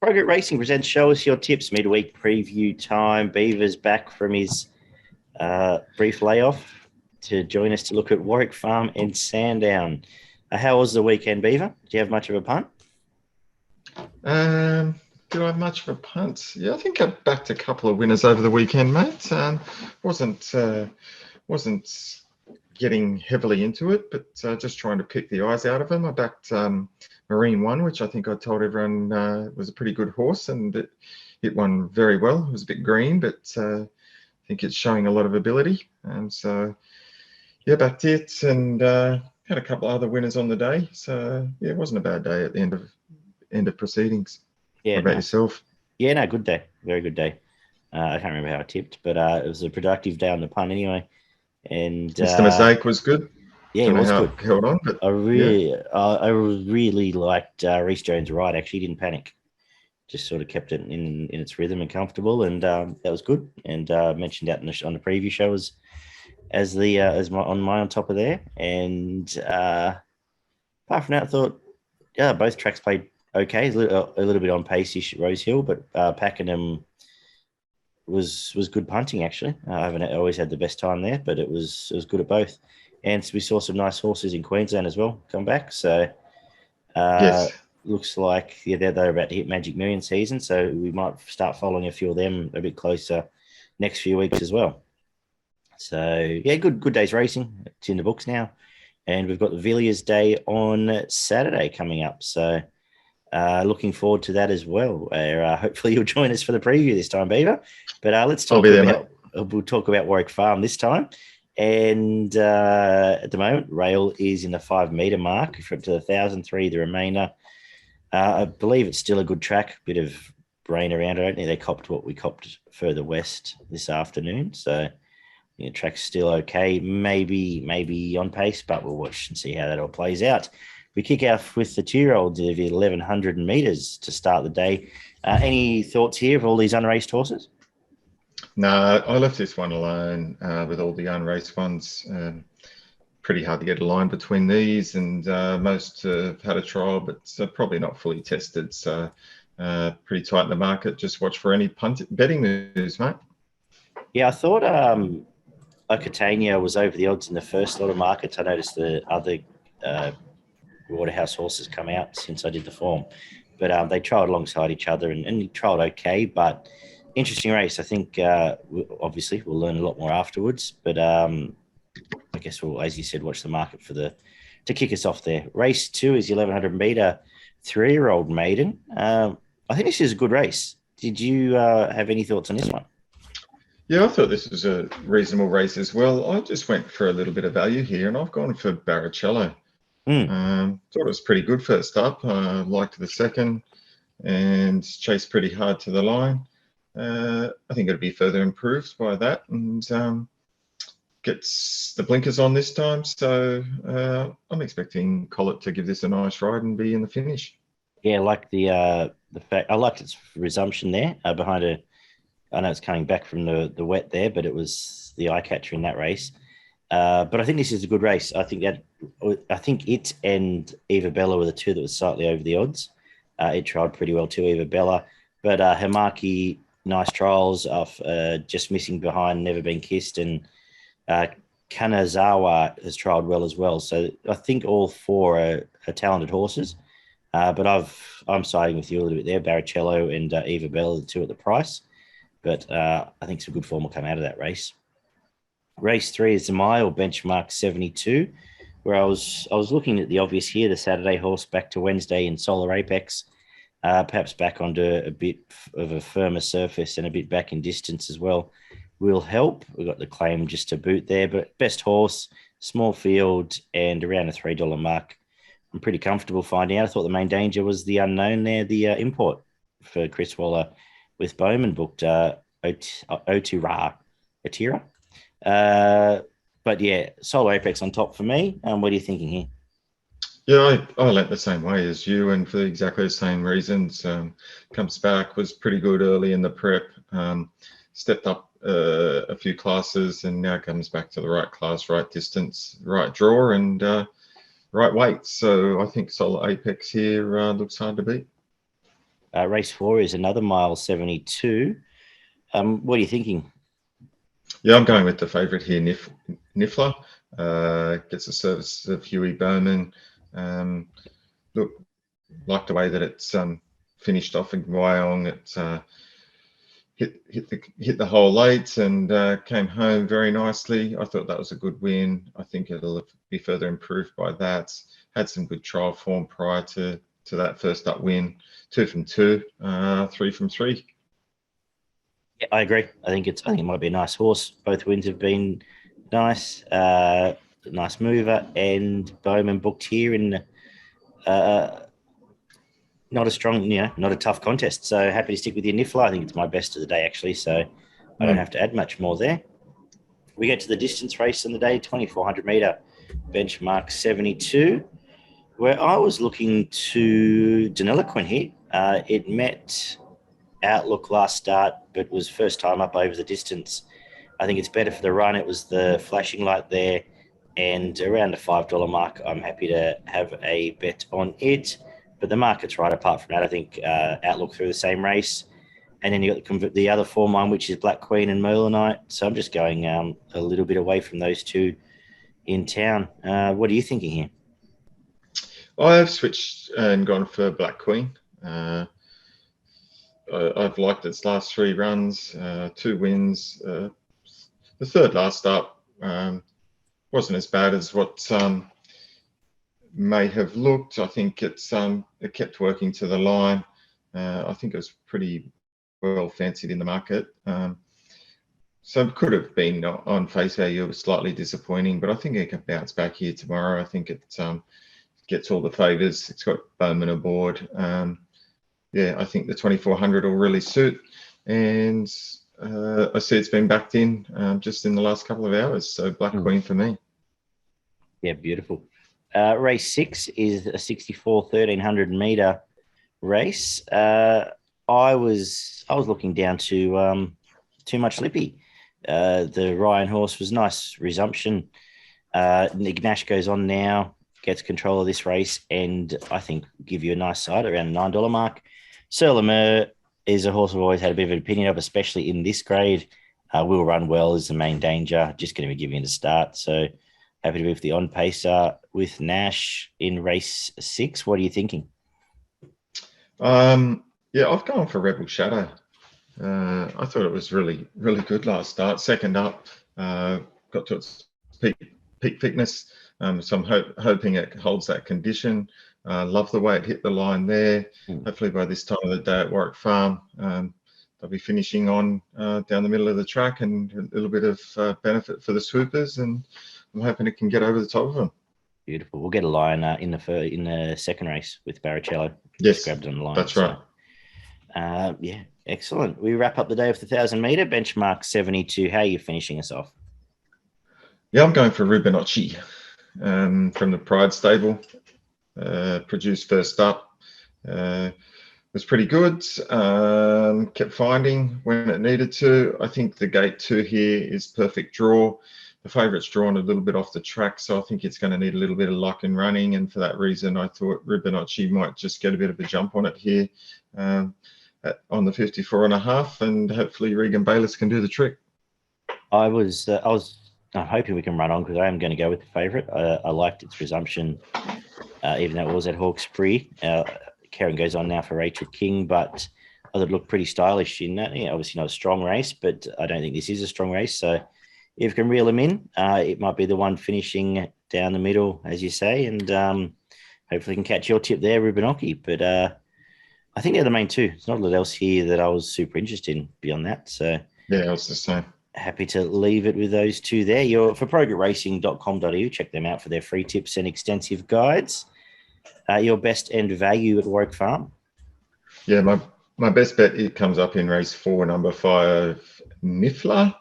Progress Racing presents Show Us Your Tips midweek preview time. Beaver's back from his brief layoff to join us to look at Warwick Farm and Sandown. How was the weekend, Beaver? Do you have much of a punt? Did I have much of a punt? Yeah, I think I backed a couple of winners over the weekend, mate. Wasn't getting heavily into it, but just trying to pick the eyes out of them. I backed Marine One, which I think I told everyone was a pretty good horse, and it won very well. It was a bit green, but I think it's showing a lot of ability. So yeah, backed it, and had a couple of other winners on the day. So yeah, it wasn't a bad day at the end of proceedings. Yeah, what about yourself? Yeah, no, good day. Very good day. I can't remember how I tipped, but it was a productive day on the punt anyway. And Mr. Mistake was good. Yeah, it was good. Held on, but I really liked Reece Jones Right. Actually, he didn't panic. Just sort of kept it in its rhythm and comfortable, and that was good. And mentioned that on the preview show as my on top of there. And apart from that, I thought both tracks played okay. A little bit on pace-ish at Rose Hill, but Pakenham was good punting actually. I haven't always had the best time there, but it was good at both. And we saw some nice horses in Queensland as well come back. So yes, looks like they're about to hit Magic Million season. So we might start following a few of them a bit closer next few weeks as well. So yeah, good day's racing. It's in the books now. And we've got the Villiers Day on Saturday coming up. So looking forward to that as well. Hopefully you'll join us for the preview this time, Beaver. But let's talk we'll talk about Warwick Farm this time. And at the moment, rail is in the 5 metre mark for up to 1,003, the remainder. I believe it's still a good track, bit of rain around. I don't think they copped what we copped further west this afternoon. So the track's still okay, maybe on pace, but we'll watch and see how that all plays out. We kick off with the 2-year-olds of 1,100 metres to start the day. Any thoughts here of all these unraced horses? No, I left this one alone with all the unraced ones. Pretty hard to get a line between these, and most have had a trial, but probably not fully tested. So pretty tight in the market. Just watch for any betting moves, mate. Yeah, I thought Occitania was over the odds in the first lot of markets. I noticed the other Waterhouse horses come out since I did the form, but they trialled alongside each other and trialled okay, but interesting race. I think obviously we'll learn a lot more afterwards, but I guess we'll, as you said, watch the market to kick us off there. Race 2 is the 1,100 metre 3-year-old maiden. I think this is a good race. Did you have any thoughts on this one? Yeah, I thought this was a reasonable race as well. I just went for a little bit of value here, and I've gone for Baracello. Thought it was pretty good first up. Liked the second and chased pretty hard to the line. I think it'll be further improved by that, and gets the blinkers on this time. So I'm expecting Collett to give this a nice ride and be in the finish. Yeah, I like the fact. I liked its resumption there behind a. I know it's coming back from the wet there, but it was the eye catcher in that race. But I think this is a good race. I think it and Eva Bella were the two that was slightly over the odds. It tried pretty well too, Eva Bella. But Hamaki, nice trials off just missing behind, never been kissed. And Kanazawa has trialled well as well. So I think all four are talented horses. But I'm siding with you a little bit there. Baracello and Eva Bella, the two at the price. But I think some good form will come out of that race. Race 3 is the mile benchmark 72, where I was looking at the obvious here, the Saturday horse back to Wednesday in Solar Apex, perhaps back onto a bit of a firmer surface and a bit back in distance as well will help. We've got the claim just to boot there, but best horse, small field, and around a $3 mark. I'm pretty comfortable finding out. I thought the main danger was the unknown there, the import for Chris Waller with Bowman booked Otira. But yeah, Solar Apex on top for me. What are you thinking here? Yeah, I went the same way as you, and for exactly the same reasons. Comes back, was pretty good early in the prep, stepped up a few classes, and now comes back to the right class, right distance, right draw, and right weight. So I think Solar Apex here looks hard to beat. Race 4 is another mile 72. What are you thinking? Yeah, I'm going with the favourite here, Niffler. Gets the service of Huey Bowman. Look, like the way that it's finished off in Wyong. It's hit the hole late and came home very nicely. I thought that was a good win. I think it'll be further improved by that. Had some good trial form prior to that first up win. 2 from 2, 3 from 3. Yeah, I agree. I think it might be a nice horse. Both wins have been nice. Nice mover, and Bowman booked here in not a strong, not a tough contest. So happy to stick with your Niffler. I think it's my best of the day, actually. So I don't have to add much more there. We get to the distance race on the day, 2,400 metre, benchmark 72, where I was looking to Deniliquin here. It met Outlook last start, but was first time up over the distance. I think it's better for the run. It was the flashing light there, and around the $5 mark, I'm happy to have a bet on it. But the market's right. Apart from that, I think Outlook through the same race. And then you got the other form one, which is Black Queen and Merlinite. So I'm just going a little bit away from those two in town. What are you thinking here? I've switched and gone for Black Queen. I've liked its last 3 runs, 2 wins. The third last up wasn't as bad as what may have looked. I think it kept working to the line. I think it was pretty well fancied in the market. So it could have been on face value. It was slightly disappointing, but I think it can bounce back here tomorrow. I think it gets all the favours. It's got Bowman aboard. I think the 2,400 will really suit. And I see it's been backed in just in the last couple of hours. So Black Queen for me. Yeah, beautiful. Race 6 is a 64 1,300 metre race. I was looking down to Too Much Lippy. The Ryan horse was nice resumption. Nick Nash goes on now, gets control of this race, and I think give you a nice side around the $9 mark. Sir Lemur is a horse I've always had a bit of an opinion of, especially in this grade. Will run well is the main danger. Just going to be giving it a start. So happy to be with the on pacer with Nash in race 6. What are you thinking? I've gone for Rebel Shadow. I thought it was really, really good last start. Second up, got to its peak fitness. So I'm hoping it holds that condition. Love the way it hit the line there. Hopefully by this time of the day at Warwick Farm, they'll be finishing on down the middle of the track, and a little bit of benefit for the swoopers. And I'm hoping it can get over the top of them. Beautiful. We'll get a line in the second race with Barrichello. Yes, just grabbed on the line. That's right. Excellent. We wrap up the day with the 1,000 metre benchmark 72. How are you finishing us off? Yeah, I'm going for Rubinocci from the Pride stable. Produced first up. Was pretty good. Kept finding when it needed to. I think the gate 2 here is perfect draw. The favourite's drawn a little bit off the track, so I think it's going to need a little bit of luck in running. And for that reason, I thought Rubinocci might just get a bit of a jump on it here on the 54.5, and hopefully Regan Bayliss can do the trick. I'm hoping we can run on, because I am going to go with the favourite. I liked its resumption, even though it was at Hawkesbury. Karen goes on now for Rachel King, but I thought it looked pretty stylish in that. Obviously not a strong race, but I don't think this is a strong race. So if you can reel them in, it might be the one finishing down the middle, as you say, and hopefully can catch your tip there, Rubinocci. But I think they're the main two. There's not a lot else here that I was super interested in beyond that. So yeah, I was the same. Happy to leave it with those two there. You're for progretracing.com.au. Check them out for their free tips and extensive guides. Your best end value at Warwick Farm? Yeah, my best bet, it comes up in race 4, number 5, Niffler.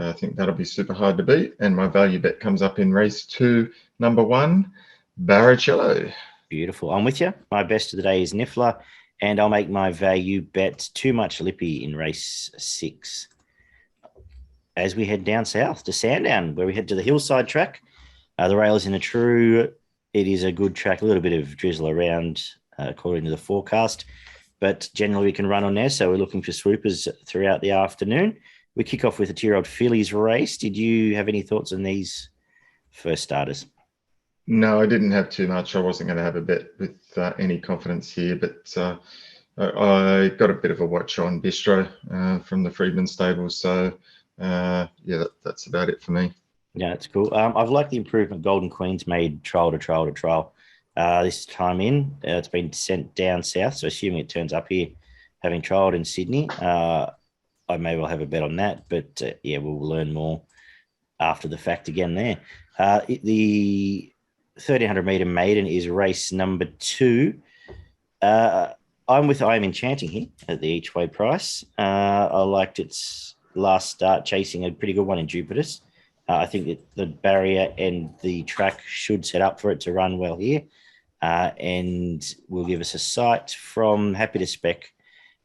I think that'll be super hard to beat. And my value bet comes up in race 2, number 1, Barrichello. Beautiful. I'm with you. My best of the day is Niffler, and I'll make my value bet Too Much Lippy in race 6. As we head down south to Sandown, where we head to the Hillside track. The rail is in a true. It is a good track, a little bit of drizzle around according to the forecast. but generally we can run on there. So we're looking for swoopers throughout the afternoon. We kick off with a 2-year-old fillies race. Did you have any thoughts on these first starters? No, I didn't have too much. I wasn't going to have a bet with any confidence here, but I got a bit of a watch on Bistro from the Freedman stable. So, that's about it for me. Yeah, that's cool. I've liked the improvement Golden Queen's made trial to trial to trial. This time in, it's been sent down south, so assuming it turns up here, having trialled in Sydney, I may well have a bet on that, but we'll learn more after the fact again there. The 1,300 metre maiden is race number 2. I'm with I Am Enchanting here at the each way price. I liked its last start, chasing a pretty good one in Jupiter's. I think that the barrier and the track should set up for it to run well here, and will give us a sight from Happy to Spec.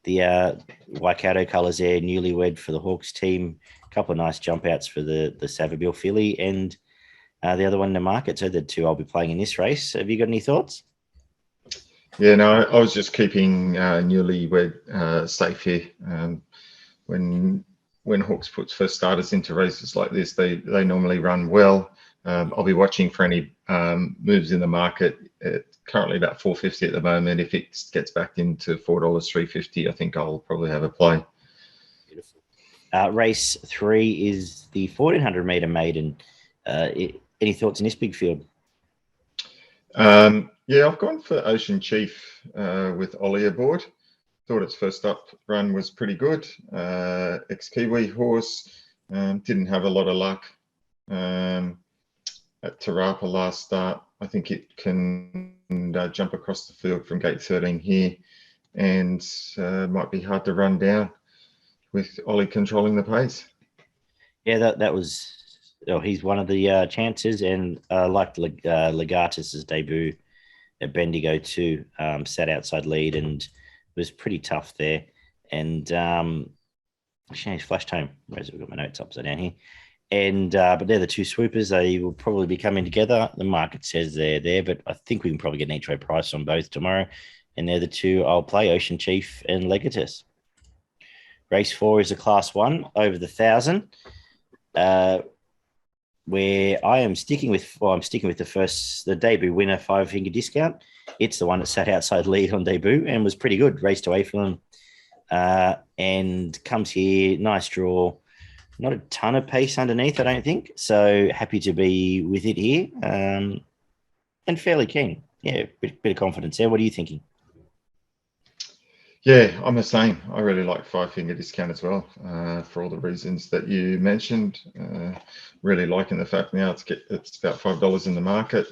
The Waikato colours there, newlywed for the Hawks team. A couple of nice jump outs for the Savabeel filly, and the other one in the market. So the 2 I'll be playing in this race. Have you got any thoughts? Yeah, no, I was just keeping newlywed safe here. When Hawks puts first starters into races like this, they normally run well. I'll be watching for any moves in the market. It's currently about $4.50 at the moment. If it gets back into $4, $3.50, I think I'll probably have a play. Beautiful. Race 3 is the 1,400 metre maiden. Any thoughts in this big field? I've gone for Ocean Chief with Ollie aboard. Thought its first up run was pretty good. Ex-Kiwi horse, didn't have a lot of luck at Tarapa last start. I think it can jump across the field from gate 13 here, and might be hard to run down with Ollie controlling the pace. Yeah, that was. He's one of the chances, and I liked Legatus's debut at Bendigo too. Sat outside lead and was pretty tough there. And he's flashed home. Whereas I've got my notes upside down here. And but they're the 2 swoopers. They will probably be coming together. The market says they're there, but I think we can probably get an each way price on both tomorrow. And they're the 2 I'll play: Ocean Chief and Legatus. Race 4 is a Class 1 over the 1,000. Where I'm sticking with the debut winner, 5 finger discount. It's the one that sat outside lead on debut and was pretty good. Raced away from them and comes here. Nice draw. Not a ton of pace underneath, I don't think. So happy to be with it here and fairly keen. Yeah, bit of confidence there. What are you thinking? Yeah, I'm the same. I really like 5 finger discount as well for all the reasons that you mentioned. Really liking the fact now it's about $5 in the market.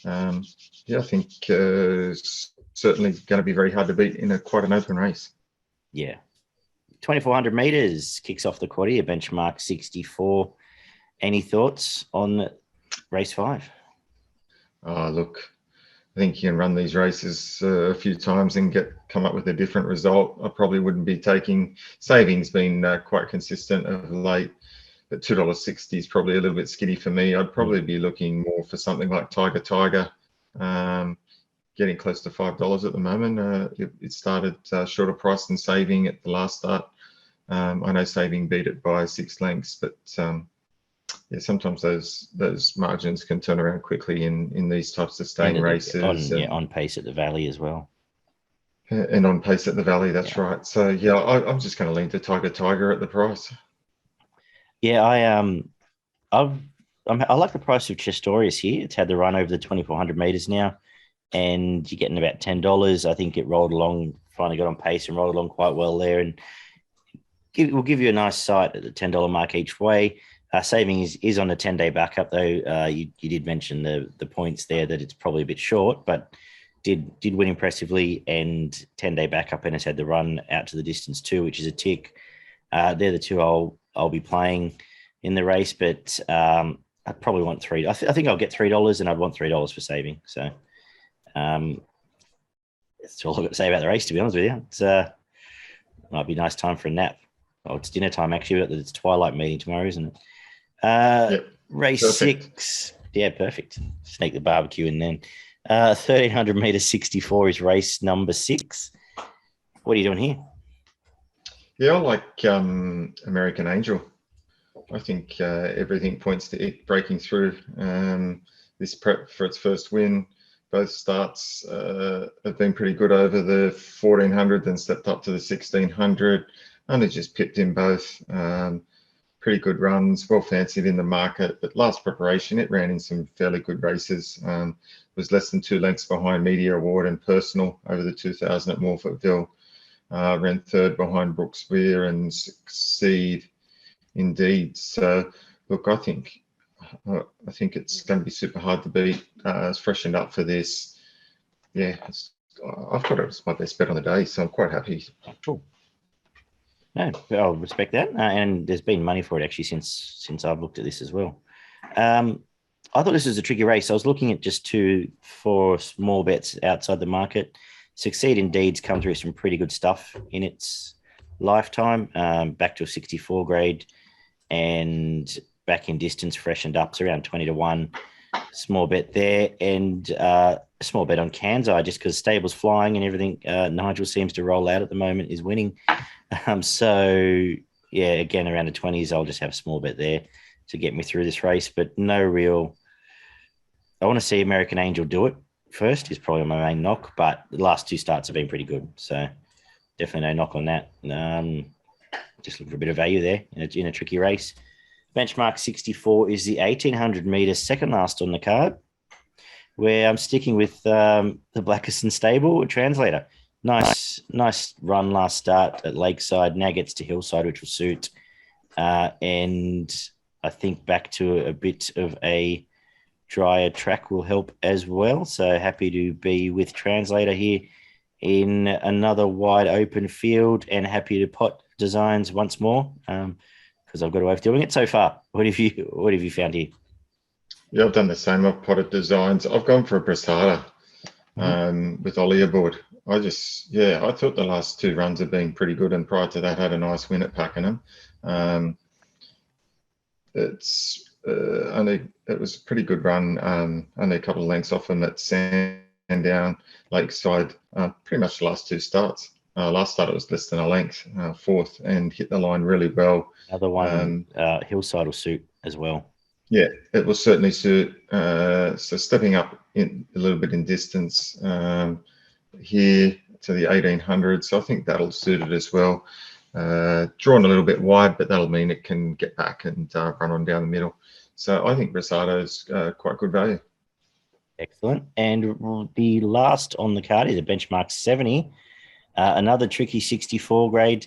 I think it's certainly going to be very hard to beat in quite an open race. Yeah. 2,400 metres kicks off the quaddie, a benchmark 64. Any thoughts on race 5? Look, I think you can run these races a few times and come up with a different result. I probably wouldn't be taking Saving's been quite consistent of late, but $2.60 is probably a little bit skitty for me. I'd probably be looking more for something like Tiger, getting close to $5 at the moment. It started shorter price than Saving at the last start. I know Saving beat it by 6 lengths, but sometimes those margins can turn around quickly in these types of staying races. On pace at the Valley as well. And on pace at the Valley, that's right. So I'm just going to lean to Tiger at the price. Yeah, I like the price of Chestorius here. It's had the run over the 2,400 meters now, and you're getting about $10. I think it rolled along, finally got on pace and rolled along quite well there, and will give you a nice sight at the $10 mark each way. Saving is on a 10-day backup, though. You did mention the points there that it's probably a bit short, but did win impressively, and 10-day backup, and has had the run out to the distance too, which is a tick. They're the 2 I'll be playing in the race, but I'd probably want $3. I think I'll get $3, and I'd want $3 for Saving. So that's all I've got to say about the race, to be honest with you. It's might be a nice time for a nap. Oh, it's dinner time, actually. It's twilight meeting tomorrow, isn't it? Yep. Race perfect. 6. Yeah, perfect. Sneak the barbecue in then. 1,300 metres 64 is race number 6. What are you doing here? Yeah, I like American Angel. I think everything points to it breaking through. This prep for its first win. Both starts have been pretty good over the 1400, then stepped up to the 1600. Only just pipped in both. Pretty good runs, well fancied in the market. But last preparation, it ran in some fairly good races. Was less than 2 lengths behind Media Award and Personal over the 2000 at Morfettville. Ran third behind Brooks Weir and Succeed Indeed. So, look, I think it's going to be super hard to beat. It's freshened up for this. Yeah, I've got it as my best bet on the day, so I'm quite happy. Cool. No, I'll respect that. And there's been money for it actually since I've looked at this as well. I thought this was a tricky race. I was looking at just 4 small bets outside the market. Succeed Indeed's come through some pretty good stuff in its lifetime, back to a 64 grade and back in distance, freshened up. It's around 20-1. Small bet there, and a small bet on Kansai just because stable's flying and everything. Nigel seems to roll out at the moment, is winning. So, yeah, again, around the 20s, I'll just have a small bet there to get me through this race, but no real. I want to see American Angel do it first, is probably my main knock, but the last 2 starts have been pretty good. So, definitely no knock on that. Just looking for a bit of value there in a tricky race. Benchmark 64 is the 1800 metre, second last on the card, where I'm sticking with the Blackiston stable translator. Nice run last start at Lakeside. Now gets to Hillside, which will suit. And I think back to a bit of a drier track will help as well. So happy to be with translator here in another wide open field, and happy to pot designs once more. Because I've got a way of doing it so far. What have you found here? Yeah, I've done the same. I've potted designs. I've gone for a Brasada with Ollie aboard. I thought the last 2 runs have been pretty good, and prior to that had a nice win at Pakenham. It was a pretty good run. Only a couple of lengths off him at Sandown, Lakeside. Pretty much the last 2 starts. Last start it was less than a length, 4th, and hit the line really well. Another one, Hillside will suit as well. Yeah, it will certainly suit. So stepping up a little bit in distance here to the 1800, so I think that'll suit it as well. Drawn a little bit wide, but that'll mean it can get back and run on down the middle. So I think Brasada is quite good value. Excellent. And the last on the card is a benchmark 70. Another tricky 64 grade.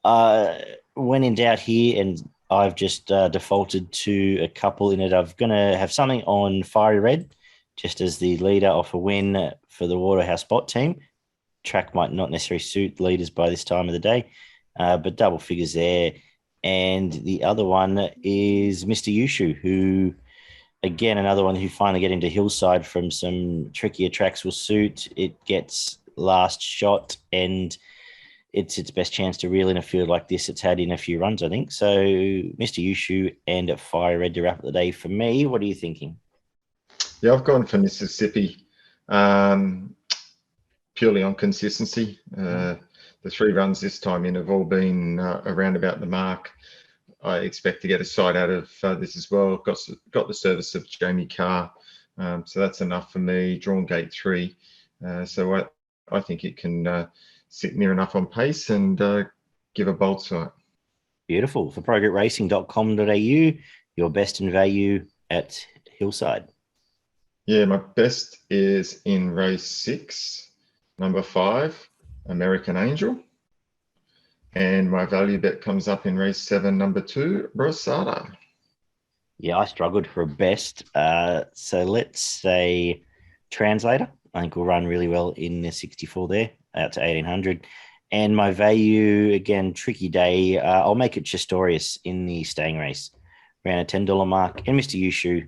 When in doubt here, and I've just defaulted to a couple in it. I'm going to have something on Fiery Red, just as the leader off a win for the Waterhouse Spot team. Track might not necessarily suit leaders by this time of the day, but double figures there. And the other one is Mr. Yushu, who, again, another one who finally get into Hillside from some trickier tracks will suit. It gets last shot, and it's its best chance to reel in a field like this. It's had in a few runs, I think. So Mr. Yushu and Fire Red to wrap up the day for me. What are you thinking? Yeah, I've gone for Mississippi, purely on consistency. The 3 runs this time in have all been around about the mark. I expect to get a side out of this as well. Got the service of Jamie Carr, so that's enough for me. Drawn gate 3, so I think it can sit near enough on pace and give a bold sight. Beautiful. For progretracing.com.au, your best in value at Hillside. Yeah, my best is in race 6, number 5, American Angel. And my value bet comes up in race 7, number 2, Brasada. Yeah, I struggled for a best. So let's say Translator. I think will run really well in the 64 there, out to 1800. And my value, again, tricky day. I'll make it Chistorius in the staying race. Around a $10 mark. And Mr. Yushu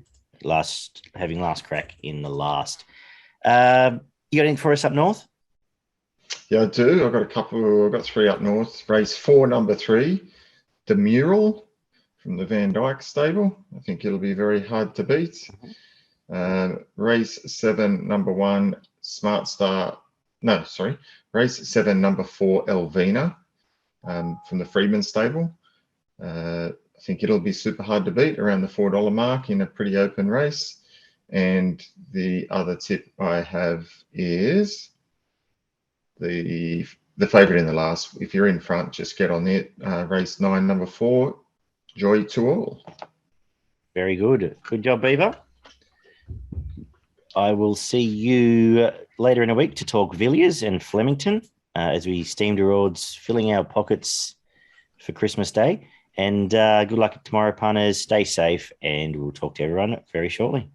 having last crack in the last. You got anything for us up north? Yeah, I do. I've got a couple. I've got 3 up north. Race 4, number 3, the Mural from the Van Dyke stable. I think it'll be very hard to beat. Race 7, number 1, Smart Star No, sorry. Race 7, number 4, Elvina, from the Freedman stable. I think it'll be super hard to beat around the $4 mark in a pretty open race. And the other tip I have is the favourite in the last. If you're in front, just get on it. Race 9, number 4, Joy to All. Very good. Good job, Beaver. I will see you later in a week to talk Villiers and Flemington as we steam towards filling our pockets for Christmas Day. And good luck tomorrow, punters. Stay safe, and we'll talk to everyone very shortly.